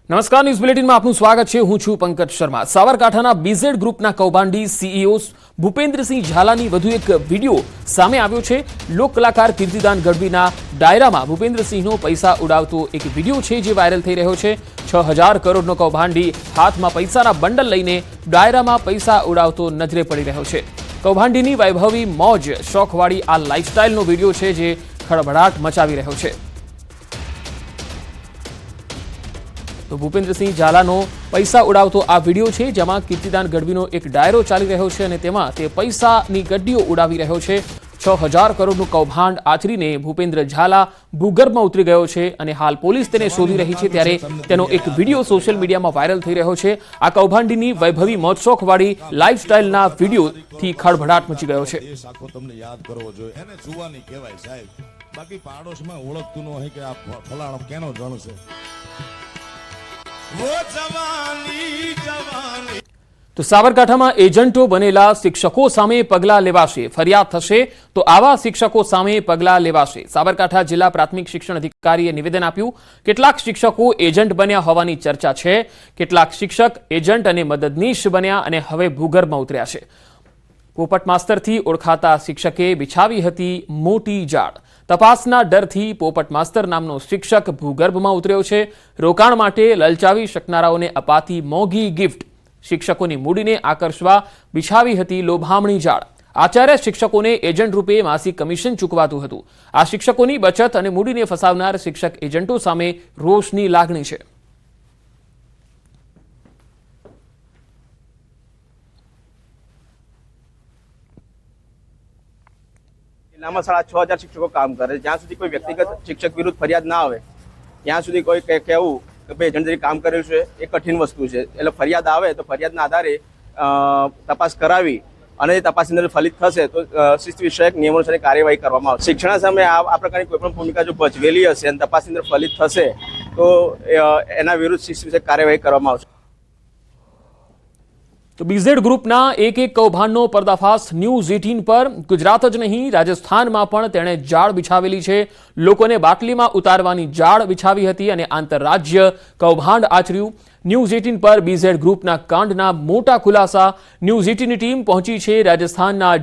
નમસ્કાર, ન્યૂઝ બુલેટિનમાં આપનું સ્વાગત છે। હું છું પંકજ શર્મા। સાબરકાંઠાના બીઝેડ ગ્રુપના કૌભાંડી સીઈઓ ભૂપેન્દ્રસિંહ ઝાલાની વધુ એક વિડીયો સામે આવ્યો છે। લોક કલાકાર કીર્તિદાન ગઢવીના ડાયરામાં ભૂપેન્દ્રસિંહનો પૈસા ઉડાવતો એક વિડીયો છે જે વાયરલ થઈ રહ્યો છે। 6000 કરોડનો કૌભાંડી હાથમાં પૈસાના બંડલ લઈને ડાયરામાં પૈસા ઉડાવતો નજરે પડી રહ્યો છે। કૌભાંડીની વૈભવી મોજ શોખવાળી આ લાઇફસ્ટાઇલનો વિડીયો છે જે ખળભળાટ મચાવી રહ્યો છે। तो भूपेन्द्रसिंह झालानो पैसा उड़ावतो आ विडियो छे जेमां कीर्तिदान गढ़वीनो एक डायरो चाली रह्यो छे अने तेमां ते पैसानी गड्डीओ उड़ावी रह्यो छे। 6000 करोड़नुं कौभांड आचरीने भूपेन्द्र झाला भूगर्भमां उतरी गयो छे अने हाल पोलीस तेने शोधी रही छे त्यारे तेनो एक विडियो सोशल मीडियामां वायरल थई रह्यो छे। आ कौभांडीनी वैभवी मोजशोखवाળી लाइफस्टाइलना विडियोथी खळभळाट मची गयो छे। તમને યાદ કરવો જોઈએ એને જુવાની કહેવાય સાહેબ, બાકી પાડોશમાં ઓળખતું ન હોય કે આ ફલાણો કેનો જણ છે। तो साबरकांठामां एजंटो बनेला शिक्षको सामे पगला लेवाशे। फरियाद थशे तो आवा शिक्षको सामे पगला लेवाशे। साबरकांठा जिल्ला प्राथमिक शिक्षण अधिकारीए निवेदन आप्युं। केटलाक शिक्षको एजंट बन्या होवानी चर्चा छे। केटलाक शिक्षक एजंट अने मददनीश बन्या अने हवे भूगर्भमां उतर्या छे। पोपट मास्तरथी ओळखाता शिक्षके बिछावी हती मोटी जाळ। तपासना डरथी पोपट मास्तर नामनो शिक्षक भूगर्भमां उतर्यो छे। रोकाण माटे ललचावी शकनाराओने अपाती मोंघी गिफ्ट शिक्षकोनी मूડીને આકર્ષવા બિછાવી હતી લોભામણી જાળ। આચાર્ય શિક્ષકોને એજન્ટ રૂપે માસિક કમિશન ચૂકવાતું હતું। આ શિક્ષકોની બચત અને મૂડીને ફસાવનાર શિક્ષક એજન્ટો સામે રોષની લાગણી છે। जिल्लाમાં 6000 शिक्षको काम करे। જ્યાં સુધી કોઈ વ્યક્તિગત શિક્ષક વિરુદ્ધ ફરિયાદ ના આવે ત્યાં સુધી કોઈ કહેવું કે ભાઈ એજન્ટ કામ કરેલું છે એ કઠિન વસ્તુ છે। એટલે ફરિયાદ આવે તો ફરિયાદના આધારે તપાસ કરાવી અને તપાસની અંદર ફલિત થશે તો શિસ્ત વિષયક નિયમોસરની કાર્યવાહી કરવામાં આવશે। શિક્ષણ સામે આ પ્રકારની કોઈ પણ ભૂમિકા જો ભજવેલી હશે અને તપાસની અંદર ફલિત થશે તો એના વિરુદ્ધ શિસ્ત વિષયક કાર્યવાહી કરવામાં આવશે। तो बीजेड ग्रुपना एक कौभांडनो पर्दाफाश न्यूज 18 पर। गुजरात ज नहीं राजस्थानमां पण तेणे जाळ बिछावेली छे। लोकोने बाटलीमां उतारवानी जाळ बिछावी हती अने आंतरराज्य कौभांड आचर्युं। न्यूज 18 पर बीजेड ग्रुपना कांडना मोटा खुलासा। न्यूज 18 ની ટીમ પહોંચી છે રાજસ્થાનના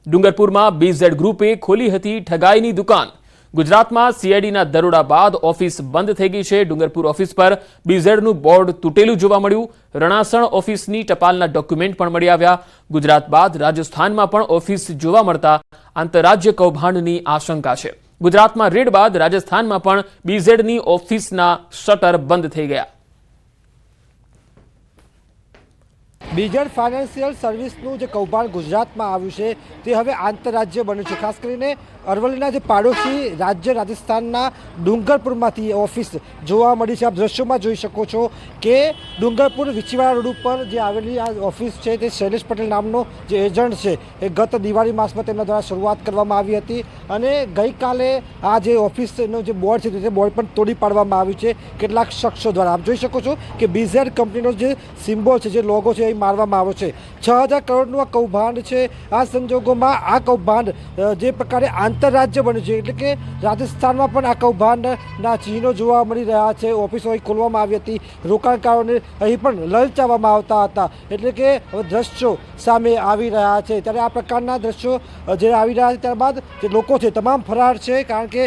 ડુંગરપુરમાં बीजेड ग्रुपे खोली हती ठगाईनी दुकान। गुजरातमां सीआईडीना दरोडा बाद ऑफिस बंद थई गई छे। डुंगरपुर ऑफिस पर बीजेडનું બોર્ડ તૂટેલું જોવા મળ્યું। રણાસણ ઓફિસની ટપાલના ડોક્યુમેન્ટ પણ મળી આવ્યા। ગુજરાત બાદ રાજસ્થાનમાં પણ ઓફિસ જોવા મળતા આંતરરાજ્ય કૌભાંડની આશંકા છે। ગુજરાતમાં રેડ બાદ રાજસ્થાનમાં પણ બીઝેડની ઓફિસના શટર બંધ થઈ ગયા। बीजेड फाइनेंशियल सर्विसનું જે કૌભાંડ ગુજરાતમાં આવ્યું છે તે હવે આંતરરાજ્ય બન્યું છે। ખાસ કરીને અરવલ્લીના જે પાડોશી રાજ્ય રાજસ્થાનના ડુંગરપુરમાંથી ઓફિસ જોવા મળી છે। આપ દ્રશ્યોમાં જોઈ શકો છો કે ડુંગરપુર વિછીવાડા રોડ ઉપર જે આવેલી આ ઓફિસ છે તે શૈલેષ પટેલ નામનો જે એજન્ટ છે એ ગત દિવાળી માસમાં તેમના દ્વારા શરૂઆત કરવામાં આવી હતી અને ગઈકાલે આ જે ઓફિસનો જે બોર્ડ છે તે બોર્ડ પણ તોડી પાડવામાં આવ્યું છે કેટલાક શખ્સો દ્વારા। આપ જોઈ શકો છો કે બીઝેડ કંપનીનો જે સિમ્બોલ છે જે લોગો છે મારવામાં આવ્યો છે। 6000 કરોડનું આ કૌભાંડ છે। આ સંજોગોમાં આ કૌભાંડ જે પ્રકારે આંતરરાજ્ય બન્યું છે એટલે કે રાજસ્થાનમાં પણ આ કૌભાંડના ચિહ્નો જોવા મળી રહ્યા છે। ઓફિસો અહીં ખોલવામાં આવી હતી, રોકાણકારોને અહીં પણ લલચાવવામાં આવતા હતા એટલે કે દ્રશ્યો સામે આવી રહ્યા છે। ત્યારે આ પ્રકારના દ્રશ્યો જે આવી રહ્યા છે ત્યારબાદ જે લોકો છે તમામ ફરાર છે કારણ કે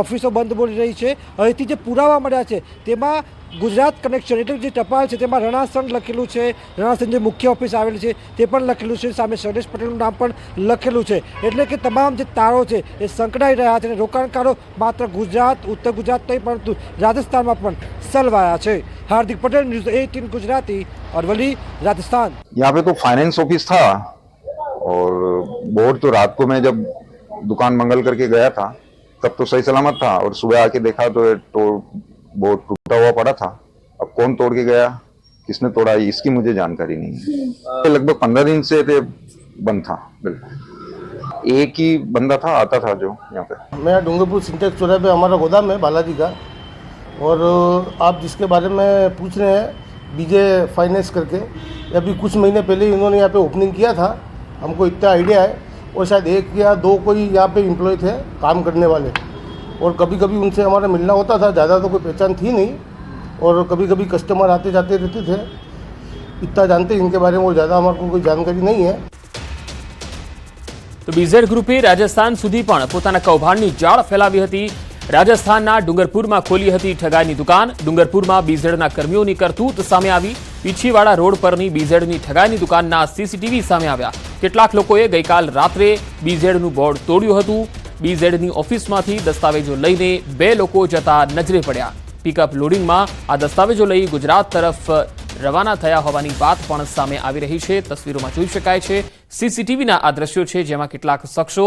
ઓફિસો બંધ બોલી રહી છે। અહીંથી જે પુરાવા મળ્યા છે તેમાં गुजरात कनेक्शन એટલે જે ટપાલ છે તેમાં રણાસણ લખેલું છે। રણાસણ જે મુખ્ય ઓફિસ આવેલી છે તે પણ લખેલું છે। સામે શૈલેષ પટેલનું નામ પણ લખેલું છે એટલે કે તમામ જે તારો છે એ સંકળાઈ રહ્યા છે અને રોકાણકારો માત્ર ગુજરાત ઉત્તર ગુજરાત નહીં પરંતુ રાજસ્થાનમાં પણ સલવાયા છે। हार्दिक पटेल, न्यूज़ 18 गुजराती, अरवली, राजस्थान। यहाँ पे तो फाइनेंस ऑफिस था और बोर्ड तो रात को मैं जब दुकान मंगल करके गया था तब तो सही सलामत था और सुबह आके देखा तो बोर्ड टूटा हुआ पड़ा था। अब कौन तोड़ के गया, किसने तोड़ा, इसकी मुझे जानकारी नहीं है। लगभग 15 दिन से बंद था। बिल्कुल एक ही बंदा था आता था जो यहाँ पे। मैं डूंगरपुर सिंटेक्स चौराहे पे हमारा गोदाम है बालाजी का, और आप जिसके बारे में पूछ रहे हैं बीजे फाइनेंस करके, अभी कुछ महीने पहले इन्होंने यहाँ पे ओपनिंग किया था। हमको इतना आइडिया है और शायद 1 या 2 कोई यहाँ पे एम्प्लॉय थे काम करने वाले, और कभी कभी उनसे हमारा मिलना होता था। ज़्यादा तो कोई पहचान थी नहीं, और कभी कभी कस्टमर आते जाते रहते थे। इतना जानते हैं इनके बारे में, और ज़्यादा हमारे को कोई जानकारी नहीं है। તો બીઝેડ ગ્રુપે રાજસ્થાન સુધી પણ પોતાના કૌભાંડની જાળ ફેલાવી હતી। રાજસ્થાનના ડુંગરપુરમાં ખોલી હતી ઠગાઈની દુકાન। ડુંગરપુરમાં બીઝેડના કર્મીઓની કરતૂત સામે આવી। પીછીવાડા રોડ પરની બીઝેડની ઠગાઈની દુકાનના સીસીટીવી સામે આવ્યા। કેટલાક લોકોએ ગઈકાલ રાત્રે બીઝેડનું બોર્ડ તોડ્યું હતું। બીઝેડની ઓફિસમાંથી દસ્તાવેજો લઈને 2 લોકો જતા નજરે પડ્યા। પિકઅપ લોડિંગમાં આ દસ્તાવેજો લઈ ગુજરાત તરફ રવાના થયા હોવાની વાત પણ સામે આવી રહી છે। તસવીરોમાં જોઈ શકાય છે સીસીટીવીના આ દ્રશ્યો છે, જેમાં કેટલાક શખ્સો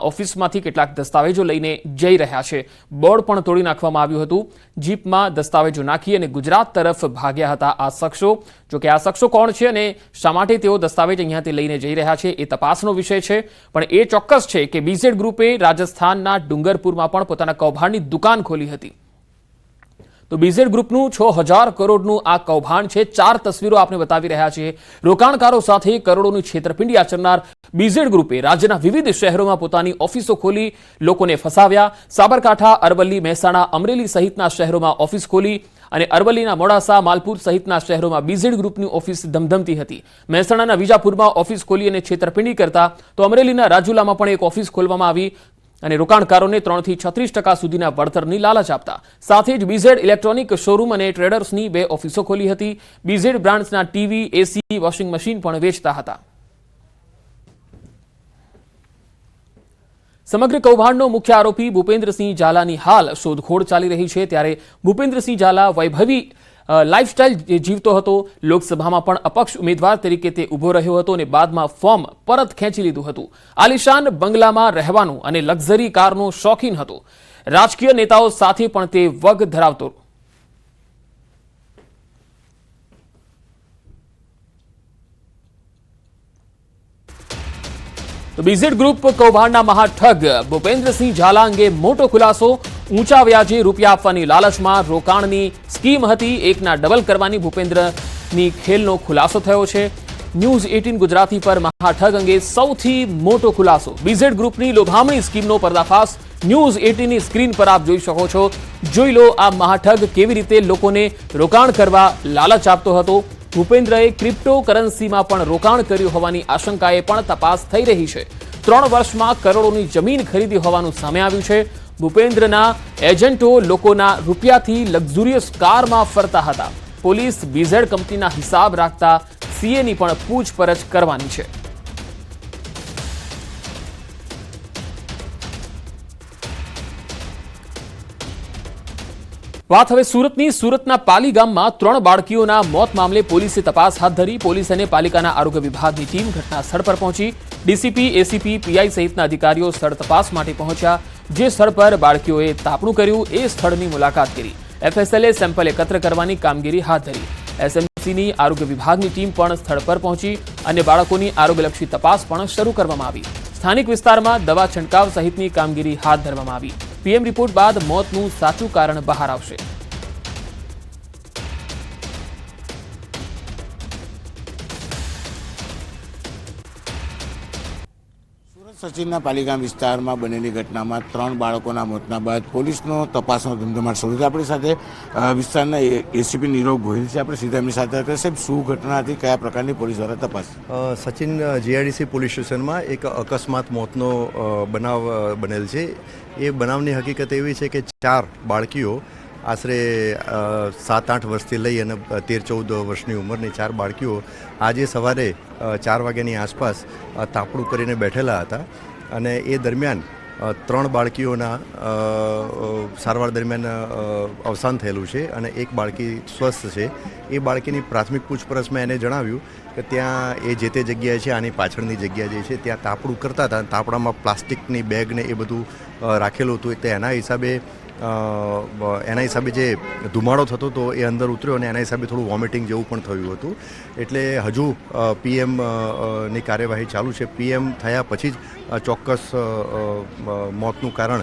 ઓફિસમાંથી કેટલાક દસ્તાવેજો લઈને જઈ રહ્યા છે। બોર્ડ પણ તોડી નાખવામાં આવ્યું હતું। જીપમાં દસ્તાવેજો નાખી અને ગુજરાત તરફ ભાગ્યા હતા આ શખ્સો। જો કે આ શખ્સો કોણ છે અને શા માટે તેઓ દસ્તાવેજ અહીંયાથી લઈને જઈ રહ્યા છે એ તપાસનો વિષય છે। પણ એ ચોક્કસ છે કે બીઝેડ ગ્રુપે રાજસ્થાનના ડુંગરપુરમાં પણ પોતાના કૌભાંડની દુકાન ખોલી હતી। તો બીઝેડ ગ્રુપનું 6000 કરોડનું આ કૌભાંડ છે। 4 તસવીરો આપણે બતાવી રહ્યા છીએ। રોકાણકારો સાથે કરોડોની છેતરપિંડી આચરનાર બીઝેડ ગ્રુપે રાજ્યના વિવિધ શહેરોમાં પોતાની ઓફિસો ખોલી લોકોને ફસાવ્યા। સાબરકાંઠા, અરવલ્લી, મહેસાણા, અમરેલી સહિતના શહેરોમાં ઓફિસ ખોલી અને અરવલ્લીના મોડાસા, માલપુર સહિતના શહેરોમાં બીઝેડ ગ્રુપની ઓફિસ ધમધમતી હતી। મહેસાણાના વિજાપુરમાં ઓફિસ ખોલી અને છેતરપિંડી કરતા તો અમરેલીના રાજુલામાં પણ એક ઓફિસ ખોલવામાં આવી અને રોકાણકારોને 3 થી 36% સુધીના વળતરની લાલચ આપતા। સાથે જ બીઝેડ ઇલેક્ટ્રોનિક શોરૂમ અને ટ્રેડર્સની 2 ઓફિસો ખોલી હતી। બીઝેડ બ્રાન્ડ્સના ટીવી, એસી, વોશિંગ મશીન પણ વેચતા હતા। સમગ્ર કૌભાંડનો મુખ્ય આરોપી ભૂપેન્દ્રસિંહ ઝાલાની હાલ શોધખોળ ચાલી રહી છે। ત્યારે ભૂપેન્દ્રસિંહ ઝાલા વૈભવી લાઇફસ્ટાઇલ જીવતો હતો। લોકસભામાં પણ અપક્ષ ઉમેદવાર તરીકે તે ઊભો રહ્યો હતો અને બાદમાં ફોર્મ પરત ખેંચી લીધું હતું। આલિશાન બંગલામાં રહેવાનું અને લક્ઝરી કારનો શોખીન હતો। રાજકીય નેતાઓ સાથે પણ તે વગ ધરાવતો। તો બીઝેડ ગ્રુપ કૌભાંડના મહાઠગ ભૂપેન્દ્રસિંહ ઝાલા અંગે મોટો ખુલાસો। ઊંચા વ્યાજે રૂપિયા આપવાની લાલચમાં રોકાણની સ્કીમ હતી। એકના ડબલ કરવાની ભૂપેન્દ્રની ખેલનો ખુલાસો થયો છે। ન્યૂઝ 18 ગુજરાતી પર મહાઠગ અંગે સૌથી મોટો ખુલાસો। બીઝેડ ગ્રુપની લોભામણી સ્કીમનો પર્દાફાશ ન્યૂઝ 18ની સ્ક્રીન પર આપ જોઈ શકો છો। જોઈ લો આ મહાઠગ કેવી રીતે લોકોને રોકાણ કરવા લાલચ આપતો હતો। ભૂપેન્દ્રએ ક્રિપ્ટોકરન્સીમાં પણ રોકાણ કર્યું હોવાની આશંકાએ પણ તપાસ થઈ રહી છે। 3 વર્ષમાં કરોડોની જમીન ખરીદી હોવાનું સામે આવ્યું છે। ભૂપેન્દ્રના એજન્ટો લોકોના રૂપિયાથી લક્ઝુરિયસ કારમાં ફરતા હતા। પોલીસ બીઝેડ કંપનીના હિસાબ રાખતા સીએની પણ પૂછપરછ કરવાની છે। વાત હવે સુરતની। સુરતના પાલી ગામમાં 3 બાળકીઓના મોત મામલે પોલીસે તપાસ હાથ ધરી। પોલીસ અને પાલિકાના આરોગ્ય વિભાગની ટીમ ઘટના સ્થળ પર પહોંચી। ડીસીપી, એસીપી, પીઆઈ સહિતના અધિકારીઓ સ્થળ તપાસ માટે પહોંચ્યા। જે સ્થળ પર બાળકીઓએ તાપણું કર્યું એ સ્થળની મુલાકાત કરી। એફએસએલએ સેમ્પલ એકત્ર કરવાની કામગીરી હાથ ધરી। એસએમસીની આરોગ્ય વિભાગની ટીમ પણ સ્થળ પર પહોંચી અને બાળકોની આરોગ્યલક્ષી તપાસ પણ શરૂ કરવામાં આવી। સ્થાનિક વિસ્તારમાં દવા છંટકાવ સહિતની કામગીરી હાથ ધરવામાં આવી। પીએમ રિપોર્ટ બાદ મોતનું સાચું કારણ બહાર આવશે। સચિનના પાલીગામ વિસ્તારમાં બનેલી ઘટનામાં 3 બાળકોના મોતના બાદ પોલીસનો તપાસનો ધમધમાટ શરૂ થયો। આપણી સાથે વિસ્તારના એસીપી નીરવ ગોહિલ છે। આપણે સીધા એમની સાથે હતા। સાહેબ, શું ઘટના હતી, કયા પ્રકારની પોલીસ દ્વારા તપાસ? સચિન જીઆઈડીસી પોલીસ સ્ટેશનમાં એક અકસ્માત મોતનો બનાવ બનેલ છે। એ બનાવની હકીકત એવી છે કે 4 બાળકીઓ આશરે 7-8 વર્ષથી લઈ અને 13-14 વર્ષની ઉંમરની 4 બાળકીઓ આજે સવારે 4 વાગ્યાની આસપાસ તાપણું કરીને બેઠેલા હતા અને એ દરમિયાન 3 બાળકીઓના સારવાર દરમિયાન અવસાન થયેલું છે અને એક બાળકી સ્વસ્થ છે। એ બાળકીની પ્રાથમિક પૂછપરછમાં એને જણાવ્યું કે ત્યાં એ જે તે જગ્યાએ છે, આની પાછળની જગ્યા જે છે ત્યાં તાપણું કરતા હતા। તાપણામાં પ્લાસ્ટિકની બેગ ને એ બધું રાખેલું હતું। તો એના હિસાબે જે ધુમાડો થતો હતો એ અંદર ઉતર્યો અને એના હિસાબે થોડું વોમિટિંગ જેવું પણ થયું હતું। એટલે હજુ પીએમ ની કાર્યવાહી ચાલુ છે। પીએમ થયા પછી જ ચોક્કસ મોતનું કારણ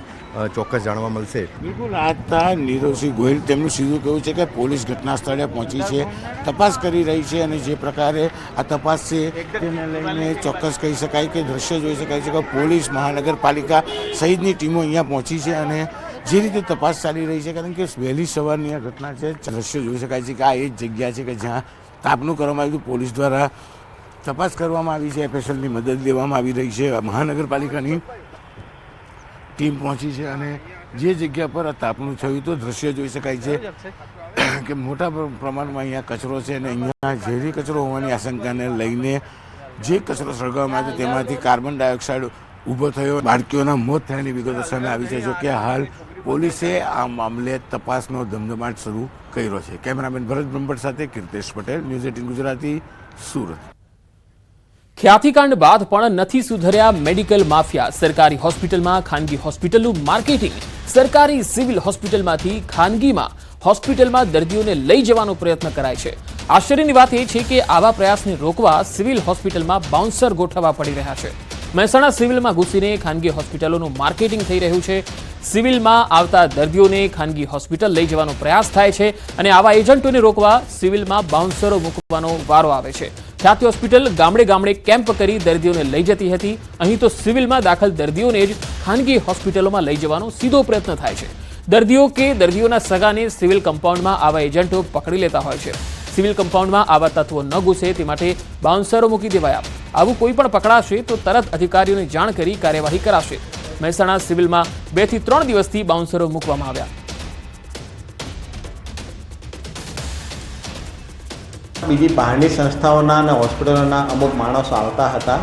ચોક્કસ જાણવા મળશે। બિલકુલ, આ હતા નીરવસિંહ ગોહિલ। તેમનું સીધું કહેવું છે કે પોલીસ ઘટના સ્થળે પહોંચી છે, તપાસ કરી રહી છે અને જે પ્રકારે આ તપાસ છે તેને લઈને ચોક્કસ કહી શકાય કે દ્રશ્ય જોઈ શકાય છે કે પોલીસ, મહાનગરપાલિકા સહિતની ટીમો અહીંયા પહોંચી છે અને જે રીતે તપાસ ચાલી રહી છે, કારણ કે વહેલી સવારની આ ઘટના છે, દ્રશ્યો જોઈ શકાય છે કે આ એ જ જગ્યા છે કે જ્યાં તાપનું કરવામાં આવ્યું. પોલીસ દ્વારા તપાસ કરવામાં આવી છે, એફએસએલની મદદ લેવામાં આવી રહી છે, મહાનગરપાલિકાની ટીમ પહોંચી છે અને જે જગ્યા પર આ તાપનું થયું તો દ્રશ્ય જોઈ શકાય છે કે મોટા પ્રમાણમાં અહીંયા કચરો છે અને અહીંયા ઝેરી કચરો હોવાની આશંકાને લઈને જે કચરો સળગાવવામાં આવ્યો તેમાંથી કાર્બન ડાયોક્સાઇડ ઊભો થયો, બાળકીઓના મોત થયાની વિગતો સામે આવી છે. જોકે હાલ પોલીસે આ મામલે તપાસનો ધમધમાટ શરૂ કર્યો છે. કેમેરામેન ભરત બ્રહ્મભટ્ટ સાથે કીર્તેશ પટેલ, ન્યૂઝ 18 ગુજરાતી, સુરત. ખ્યાતિકાંડ બાદ પણ નથી સુધર્યા મેડિકલ માફિયા. સરકારી હોસ્પિટલમાં ખાનગી હોસ્પિટલનું માર્કેટિંગ. સરકારી સિવિલ હોસ્પિટલમાંથી ખાનગીમાં હોસ્પિટલમાં દર્દીઓને લઈ જવાનો પ્રયત્ન કરાય છે. આશ્ચર્યની વાત એ છે કે આવા પ્રયાસને રોકવા સિવિલ હોસ્પિટલમાં બાઉન્સર ગોઠવવા પડી રહ્યા છે. મહેસાણા સિવિલમાં ઘૂસીને ખાનગી હોસ્પિટલોનું માર્કેટિંગ થઈ રહ્યું છે. સિવિલમાં આવતા દર્દીઓને ખાનગી હોસ્પિટલ લઈ જવાનો પ્રયાસ થાય છે અને આવા એજન્ટોને રોકવા સિવિલમાં બાઉન્સરો મૂકવાનો વારો આવે છે. ખ્યાતિ હોસ્પિટલ ગામડે ગામડે કેમ્પ કરી દર્દીઓને લઈ જતી હતી. અહીં તો સિવિલમાં દાખલ દર્દીઓને જ ખાનગી હોસ્પિટલોમાં લઈ જવાનો સીધો પ્રયત્ન થાય છે. દર્દીઓ કે દર્દીઓના સગાને સિવિલ કમ્પાઉન્ડમાં આવા એજન્ટો પકડી લેતા હોય છે. સિવિલ કમ્પાઉન્ડમાં આવા તત્વો ન ઘૂસે તે માટે બાઉન્સરો મૂકી દેવાયા. આવું કોઈ પણ પકડાશે તો તરત અધિકારીઓને જાણ કરી કાર્યવાહી કરાશે. મહેસાણા સિવિલમાં 2 થી 3 દિવસથી બાઉન્સરો મૂકવામાં આવ્યા. બીજી બહારની સંસ્થાઓના અને હોસ્પિટલોના અમુક માણસો આવતા હતા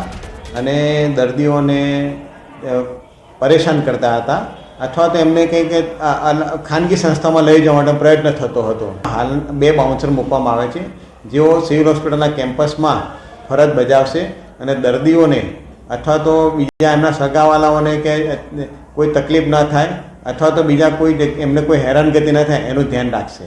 અને દર્દીઓને પરેશાન કરતા હતા અથવા તો એમને કંઈક ખાનગી સંસ્થામાં લઈ જવા માટે પ્રયત્ન થતો હતો. હાલ 2 બાઉન્સર મૂકવામાં આવે છે જેઓ સિવિલ હોસ્પિટલના કેમ્પસમાં ફરજ બજાવશે અને દર્દીઓને અથવા તો બીજા એમના સગાવાલાઓને કે કોઈ તકલીફ ન થાય અથવા તો બીજા કોઈ એમને કોઈ હેરાનગતિ ન થાય એનું ધ્યાન રાખશે.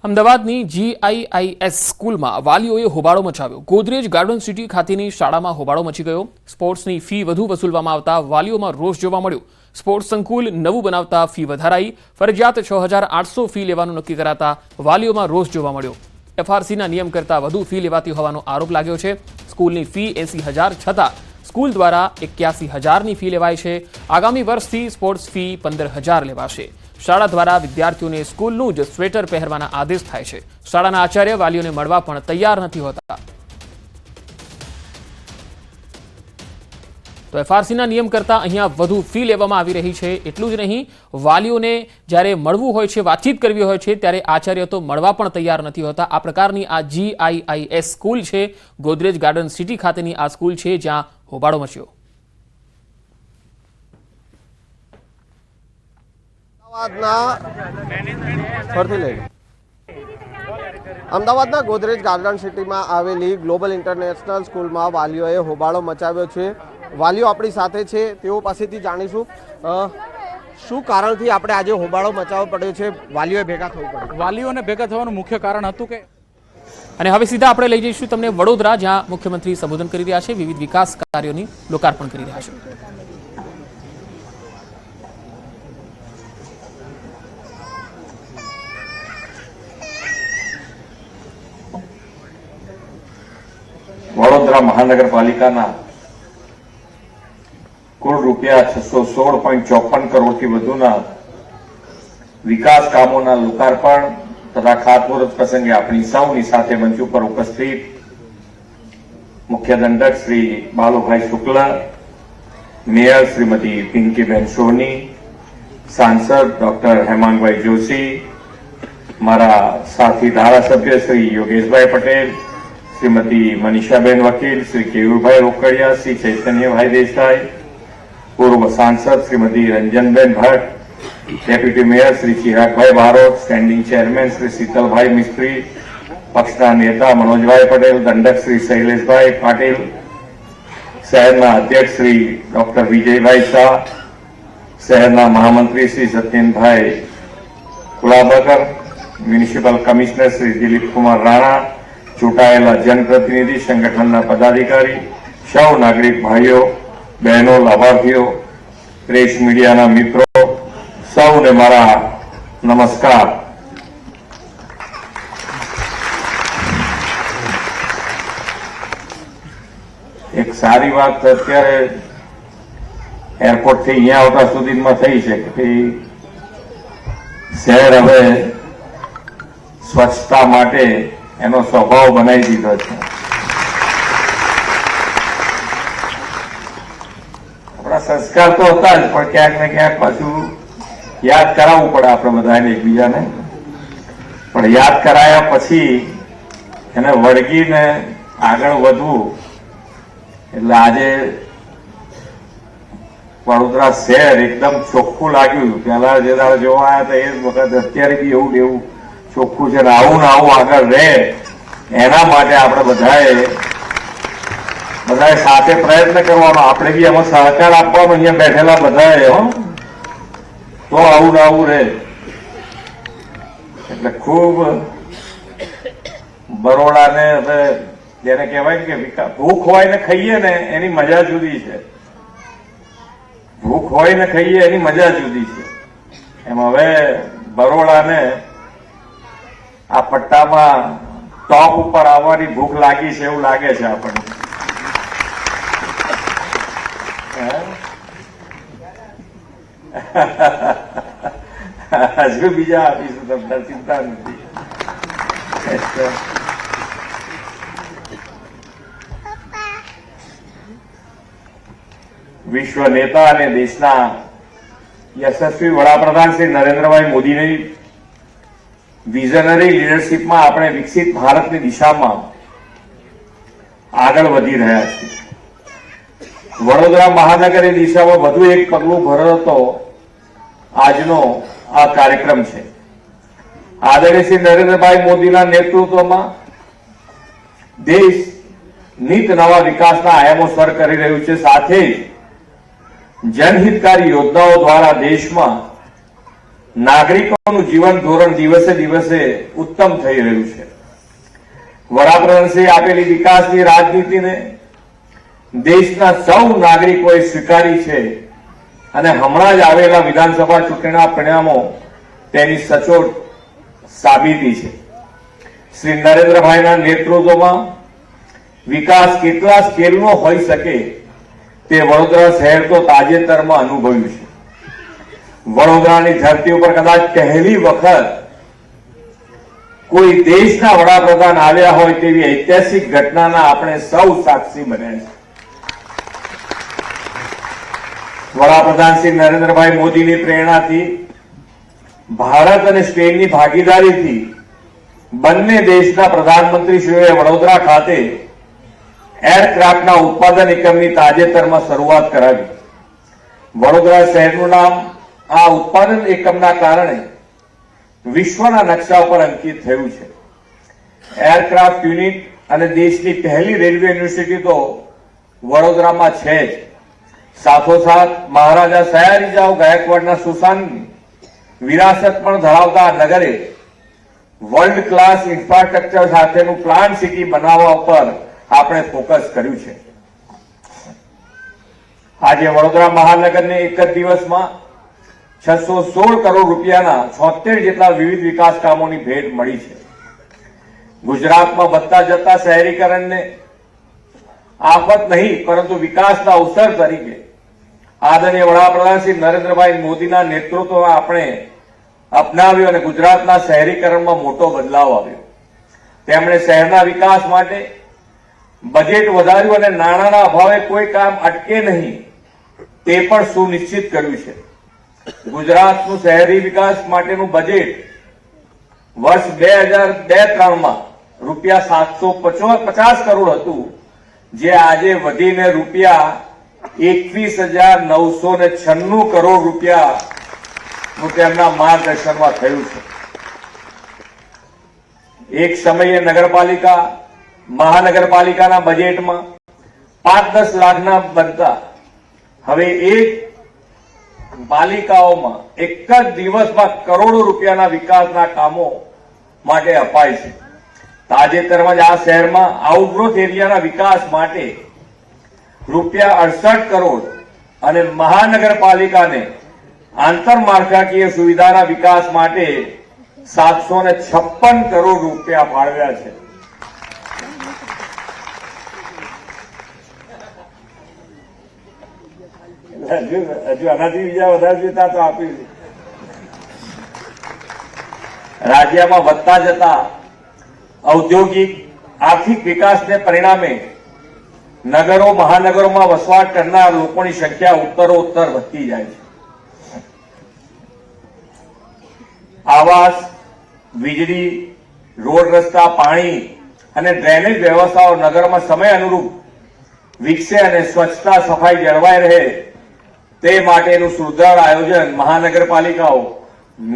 અમદાવાદની GIIS સ્કૂલમાં વાલીઓએ હોબાળો મચાવ્યો. ગોદરેજ ગાર્ડન સિટી ખાતેની શાળામાં હોબાળો મચી ગયો. સ્પોર્ટ્સની ફી વધુ વસૂલવામાં આવતા વાલીઓમાં રોષ જોવા મળ્યો. સ્પોર્ટ્સ સંકુલ નવું બનાવતા ફી વધારાઈ. ફરજિયાત 6,800 ફી લેવાનું નક્કી કરાતા વાલીઓમાં રોષ જોવા મળ્યો. FRCના નિયમ કરતાં વધુ ફી લેવાતી હોવાનો આરોપ લાગ્યો છે. સ્કૂલની ફી 80,000 છતાં સ્કૂલ દ્વારા 81,000ની ફી લેવાય છે. આગામી વર્ષથી સ્પોર્ટ્સ ફી 15,000 લેવાશે. શાળા દ્વારા વિદ્યાર્થીઓને સ્કૂલનું જ સ્વેટર પહેરવાના આદેશ થાય છે. શાળાના આચાર્ય વાલીઓને મળવા પણ તૈયાર નથી હોતા. તો FRCના નિયમ કરતાં અહીંયા વધુ ફી લેવામાં આવી રહી છે. એટલું જ નહીં, વાલીઓને જ્યારે મળવું હોય છે, વાતચીત કરવી હોય છે, ત્યારે આચાર્ય તો મળવા પણ તૈયાર નથી હોતા. આ પ્રકારની આ GIIS સ્કૂલ છે. ગોદરેજ ગાર્ડન સિટી ખાતેની આ સ્કૂલ છે જ્યાં હોબાળો મચ્યો. અમદાવાદના ગોદરેજ ગાર્ડન સિટીમાં આવેલી ગ્લોબલ ઇન્ટરનેશનલ સ્કૂલમાં વાલીઓએ હોબાળો મચાવ્યો છે. વાલીઓ આપણી સાથે છે, તેઓ પાસેથી જાણીશું શું કારણથી આપણે આજે હોબાળો મચાવવો પડ્યો છે, વાલીઓએ ભેગા થવું પડ્યું. વાલીઓને ભેગા થવાનું મુખ્ય કારણ હતું કે અને હવે સીધા આપણે લઈ જઈશું તમને વડોદરા, જ્યાં મુખ્યમંત્રી સંબોધન કરી રહ્યા છે, વિવિધ વિકાસ કાર્યોની લોકાર્પણ કરી રહ્યા છે. વડોદરા મહાનગરપાલિકાના કુલ રૂપિયા 616.54 કરોડથી વધુના વિકાસ કામોના લોકાર્પણ તથા ખાતમુહૂર્ત પ્રસંગે આપણી સૌની સાથે મંચ ઉપર ઉપસ્થિત મુખ્ય દંડક શ્રી બાલુભાઈ શુક્લ, મેયર શ્રીમતી પિંકીબેન સોની, સાંસદ ડોક્ટર હેમાંગભાઈ જોશી, મારા સાથી ધારાસભ્ય શ્રી યોગેશભાઈ પટેલ, શ્રીમતી મનીષાબેન વકીલ, શ્રી કેયુરભાઈ રોકડિયા, શ્રી ચૈતન્યભાઈ દેસાઈ, પૂર્વ સાંસદ શ્રીમતી રંજનબેન ભટ્ટ, ડેપ્યુટી મેયર શ્રી ચિરાગભાઈ બારોટ, સ્ટેન્ડિંગ ચેરમેન શ્રી શીતલભાઈ મિસ્ત્રી, પક્ષના નેતા મનોજભાઈ પટેલ, દંડક શ્રી શૈલેષભાઈ પાટીલ, શહેરના અધ્યક્ષ શ્રી ડોક્ટર વિજયભાઈ શાહ, શહેરના મહામંત્રી શ્રી સત્યેનભાઈ કુલાબકર, મ્યુનિસિપલ કમિશનર શ્રી દિલીપકુમાર રાણા, ચૂંટાયેલા જનપ્રતિનિધિ, સંગઠનના પદાધિકારી, સૌ નાગરિક ભાઈઓ બહેનો, લાભાર્થીઓ, પ્રેસ મીડિયાના મિત્રો, સૌને મારા નમસ્કાર. એક સારી વાત અત્યારે એરપોર્ટ થી અહીંયા આવતા સુધીમાં થઈ છે કે શહેર હવે સ્વચ્છતા માટે એનો સ્વભાવ બનાવી દીધો છે. આપણા સંસ્કાર તો હતા જ, પણ ક્યાંક ને ક્યાંક પાછું યાદ કરાવવું પડે આપણે બધાને એકબીજાને. પણ યાદ કરાયા પછી એને વળગીને આગળ વધવું. એટલે આજે વડોદરા શહેર એકદમ ચોખ્ખું લાગ્યું. પેલા જે દાડે જોવા આવ્યા હતા એ વખત અત્યારે બી એવું એવું ચોખ્ખું છે. આવું ને આવું આગળ રહે એના માટે આપણે બધાએ સાથે પ્રયત્ન કરવાનો. આપણે બી એમાં સહકાર આપવાનો અહીંયા બેઠેલા બધાએ, તો આવું ને આવું રહે. એટલે ખૂબ બરોડાને હવે જેને કહેવાય કે ભૂખ હોય ને ખાઈએ ને એની મજા જુદી છે. ભૂખ હોય ને ખાઈએ એની મજા જુદી છે. એમ હવે બરોડાને આ પટ્ટામાં ટોપ ઉપર આવવાની ભૂખ લાગી છે એવું લાગે છે આપણને. હજુ બીજા આપીશું તમને, ચિંતા નથી. વિશ્વ નેતા અને દેશના યશસ્વી વડાપ્રધાન શ્રી નરેન્દ્રભાઈ મોદીની વિઝનરી લીડરશીપમાં આપણે વિકસિત ભારતની દિશામાં આગળ વધી રહ્યા છીએ. વડોદરા મહાનગરની દિશામાં વધુ એક પગલું ભરતો આજનો આ કાર્યક્રમ છે. આદરણીય શ્રી નરેન્દ્રભાઈ મોદીના નેતૃત્વમાં દેશ નીત નવા વિકાસના આયામો સર કરી રહ્યું છે. સાથે જ જનહિતકારી યોજનાઓ દ્વારા દેશમાં નાગરિકોનું જીવન ધોરણ દિવસે દિવસે ઉત્તમ થઈ રહ્યું છે. વડાપ્રધાનશ્રીએ આપેલી વિકાસની રાજનીતિને દેશના સૌ નાગરિકોએ સ્વીકારી છે અને હમણાં જ આવેલા વિધાનસભા ચૂંટણીના પરિણામો તેની સચોટ સાબિતી છે. શ્રી નરેન્દ્રભાઈના નેતૃત્વમાં વિકાસ કેટલા સ્કેલનો હોઈ શકે તે વડોદરા શહેર તો તાજેતરમાં અનુભવ્યું છે. વડોદરાની ધરતી ઉપર કદાચ પહેલી વખત કોઈ દેશના વડાપ્રધાન આવ્યા હોય તેવી ઐતિહાસિક ઘટનાના આપણે સૌ સાક્ષી બન્યા છે. વડાપ્રધાન શ્રી નરેન્દ્રભાઈ મોદીની પ્રેરણાથી, ભારત અને સ્પેનની ભાગીદારીથી બંને દેશના પ્રધાનમંત્રીશ્રીઓએ વડોદરા ખાતે એરક્રાફ્ટના ઉત્પાદન એકમની તાજેતરમાં શરૂઆત કરાવી. વડોદરા શહેરનું નામ આ ઉત્પાદન એકમના કારણે વિશ્વના નકશા પર અંકિત થયું છે. એરક્રાફ્ટ યુનિટ અને દેશની પહેલી રેલવે યુનિવર્સિટી તો વડોદરામાં છે જ. સાથોસાથ મહારાજા સયાજીરાવ ગાયકવાડના સુશાસનની વિરાસત પણ ધરાવતા આ નગરે વર્લ્ડ ક્લાસ ઇન્ફ્રાસ્ટ્રક્ચર સાથેનું પ્લાન્ટ સિટી બનાવવા પર આપણે ફોકસ કર્યું છે. આજે વડોદરા મહાનગરને એક જ દિવસમાં 616 કરોડ રૂપિયાના 76 જેટલા વિવિધ વિકાસ કામોની ભેટ મળી છે. ગુજરાતમાં વધતા જતા શહેરીકરણને આફત નહીં પરંતુ વિકાસના અવસર તરીકે આદરણીય વડાપ્રધાન શ્રી નરેન્દ્રભાઈ મોદીના નેતૃત્વમાં આપણે અપનાવ્યું અને ગુજરાતના શહેરીકરણમાં મોટો બદલાવ આવ્યો. તેમણે શહેરના વિકાસ માટે બજેટ વધાર્યું અને નાણાંના અભાવે કોઈ કામ અટકે નહીં તે પણ સુનિશ્ચિત કર્યું છે. ગુજરાતનું શહેરી વિકાસ માટેનું બજેટ વર્ષ 2002-03માં ₹750 કરોડ હતું, જે આજે વધીને ₹21,996 કરોડ રૂપિયાનું તેમના માર્ગદર્શનમાં થયું છે. એક સમયે નગરપાલિકા મહાનગરપાલિકાના બજેટમાં 5-10 લાખના બનતા હવે એક પાલિકાઓમાં એક જ દિવસમાં કરોડો રૂપિયાના વિકાસના કામો માટે અપાય છે. તાજેતરમાં જ આ શહેરમાં આઉટગ્રોથ એરિયાના વિકાસ માટે ₹68 કરોડ અને મહાનગરપાલિકાને આંતરમાળખાકીય સુવિધાના વિકાસ માટે 756 કરોડ રૂપિયા ફાળવ્યા છે. હજુ આનાથી બીજા વધારે જોઈતા તો આપી. રાજ્યમાં વધતા જતા ઔદ્યોગિક આર્થિક વિકાસને પરિણામે નગરો મહાનગરોમાં વસવાટ કરનાર લોકોની સંખ્યા ઉત્તરોત્તર વધતી જાય છે. આવાસ, વીજળી, રોડ રસ્તા, પાણી અને ડ્રેનેજ વ્યવસ્થાઓ નગરમાં સમય અનુરૂપ વિકસે અને સ્વચ્છતા સફાઈ જળવાઈ રહે તે માટેનું સુદૃઢ આયોજન મહાનગરપાલિકાઓ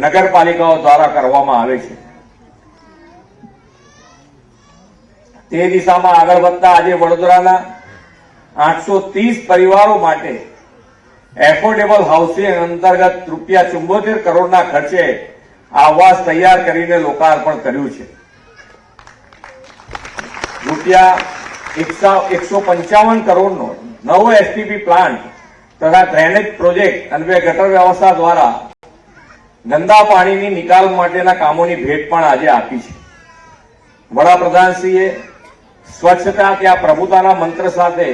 નગરપાલિકાઓ દ્વારા કરવામાં આવે છે. તે દિશામાં આગળ વધતા આજે વડોદરાના 830 પરિવારો માટે એફોર્ડેબલ હાઉસિંગ અંતર્ગત ₹74 કરોડના ખર્ચે આવાસ તૈયાર કરીને લોકાર્પણ કર્યું છે. ₹155 કરોડનો નવો એસટીપી પ્લાન્ટ તથા ડ્રેનેજ પ્રોજેક્ટ અન્વયે ગટર વ્યવસ્થા દ્વારા ગંદા પાણીની નિકાલ માટેના કામોની ભેટ પણ આજે આપી છે. વડાપ્રધાનશ્રીએ સ્વચ્છતા ત્યાં પ્રભુતાના મંત્ર સાથે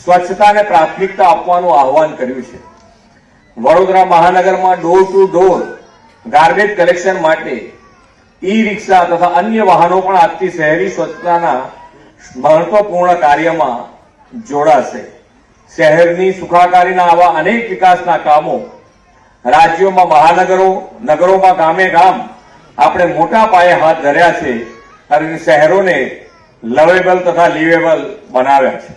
સ્વચ્છતાને પ્રાથમિકતા આપવાનું આહવાન કર્યું છે. વડોદરા મહાનગરમાં door to door garbage collection માટે ઈ રિક્ષા તથા અન્ય વાહનો પણ આજથી શહેરી સ્વચ્છતાના મહત્વપૂર્ણ કાર્યમાં જોડાશે. શહેરની સુખાકારીના આવા અનેક વિકાસના કામો રાજ્યોમાં મહાનગરો, નગરોમાં ગામે ગામ આપણે મોટા પાયે હાથ ધર્યા છે અને શહેરોને લવેબલ તથા લીવેબલ બનાવ્યા છે.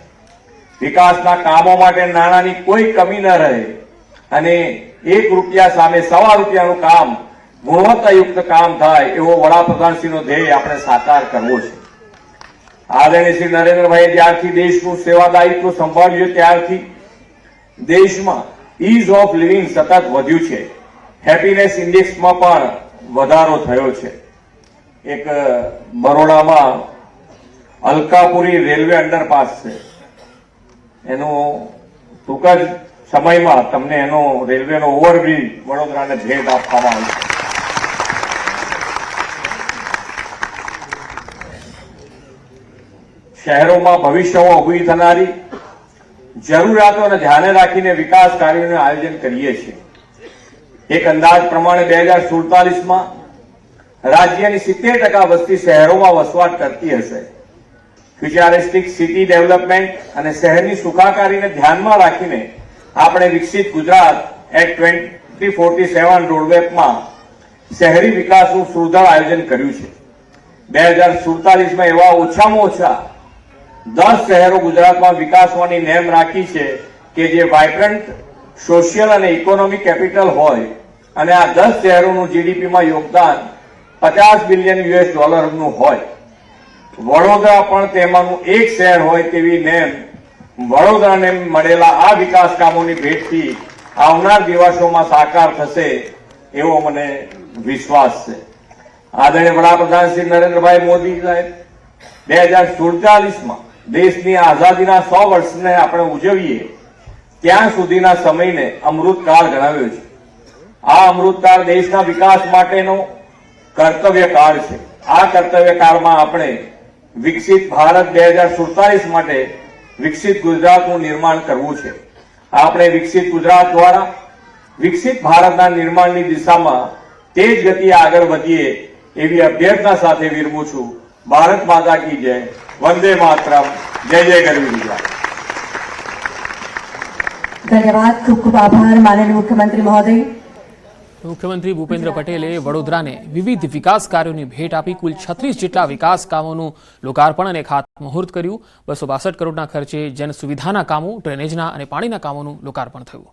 વિકાસના કામો માટે નાણાંની કોઈ કમી ન રહે અને ₹1 સામે ₹1.25 કામ ગુણવત્તાયુક્ત કામ થાય એવો વડાપ્રધાનશ્રીનો ધ્યેય આપણે સાકાર કરવો છે. આદરણીય શ્રી નરેન્દ્રભાઈએ જ્યારથી દેશનું સેવાદાયિત્વ સંભાળ્યું ત્યારથી દેશમાં ઇઝ ઓફ લિવિંગ સતત વધ્યું છે. હેપીનેસ ઇન્ડેક્સમાં પણ વધારો થયો છે. એક બરોડામાં અલકાપુરી રેલવે અંડરપાસ છે, એનું ટૂંક જ સમયમાં તમને એનો રેલવેનો ઓવરબ્રિજ વડોદરાને ભેટ આપવામાં આવશે. શહેરોમાં ભવિષ્યમાં ઉભી થનારી જરૂરિયાતોને ધ્યાને રાખીને વિકાસ કાર્યોનું આયોજન કરીએ છીએ. એક અંદાજ પ્રમાણે 2047માં રાજ્યની 70% વસ્તી શહેરોમાં વસવાટ કરતી હશે. ફ્યુચરિસ્ટિક સિટી ડેવલપમેન્ટ અને શહેરની સુખાકારીને ધ્યાનમાં રાખીને આપણે વિકસિત ગુજરાત એટ 2047 રોડમેપમાં શહેરી વિકાસનું સુદૃઢ આયોજન કર્યું છે. 2047માં એવા ઓછામાં ઓછા 10 શહેરો ગુજરાતમાં વિકાસવાની નેમ રાખી છે કે જે વાઇબ્રન્ટ સોશિયલ અને ઇકોનોમિક કેપિટલ હોય અને આ 10 શહેરોનું જીડીપીમાં યોગદાન $50 બિલિયન હોય. વડોદરા પણ તેમાંનું એક શહેર હોય તેવી નેમ વડોદરાને મળેલા આ વિકાસ કામોની ભેટથી આવનાર દિવસોમાં સાકાર થશે એવો મને વિશ્વાસ છે. આદરણીય વડાપ્રધાન શ્રી નરેન્દ્રભાઈ મોદી સાહેબ 2047માં દેશની આઝાદીના 100 વર્ષને આપણે ઉજવીએ ત્યાં સુધીના સમયને અમૃતકાળ ગણાવ્યો છે. આ અમૃતકાળ દેશના વિકાસ માટેનો કર્તવ્યકાળ છે. આ કર્તવ્યકાળમાં આપણે વિકસિત ભારત 2047 માટે વિકસિત ગુજરાતનું નિર્માણ કરવું છે. આપણે વિકસિત ગુજરાત દ્વારા વિકસિત ભારતના નિર્માણની દિશામાં તેજ ગતિએ આગળ વધીએ એવી અભ્યર્થના સાથે વિરમું છું. ભારત માતા કી જય. વંદે માતરમ. જય જય ગરવી ગુજરાત. ધન્યવાદ. ખૂબ ખૂબ આભાર માનનીય મુખ્યમંત્રી મહોદય. મુખ્યમંત્રી ભૂપેન્દ્ર પટેલે વડોદરાને વિવિધ વિકાસ કાર્યોની ભેટ આપી કુલ 36 જેટલા વિકાસ કામોનું લોકાર્પણ અને ખાતમુહૂર્ત કર્યું. 262 કરોડના ખર્ચે જન સુવિધાના કામો, ડ્રેનેજના અને પાણીના કામોનું લોકાર્પણ થયું.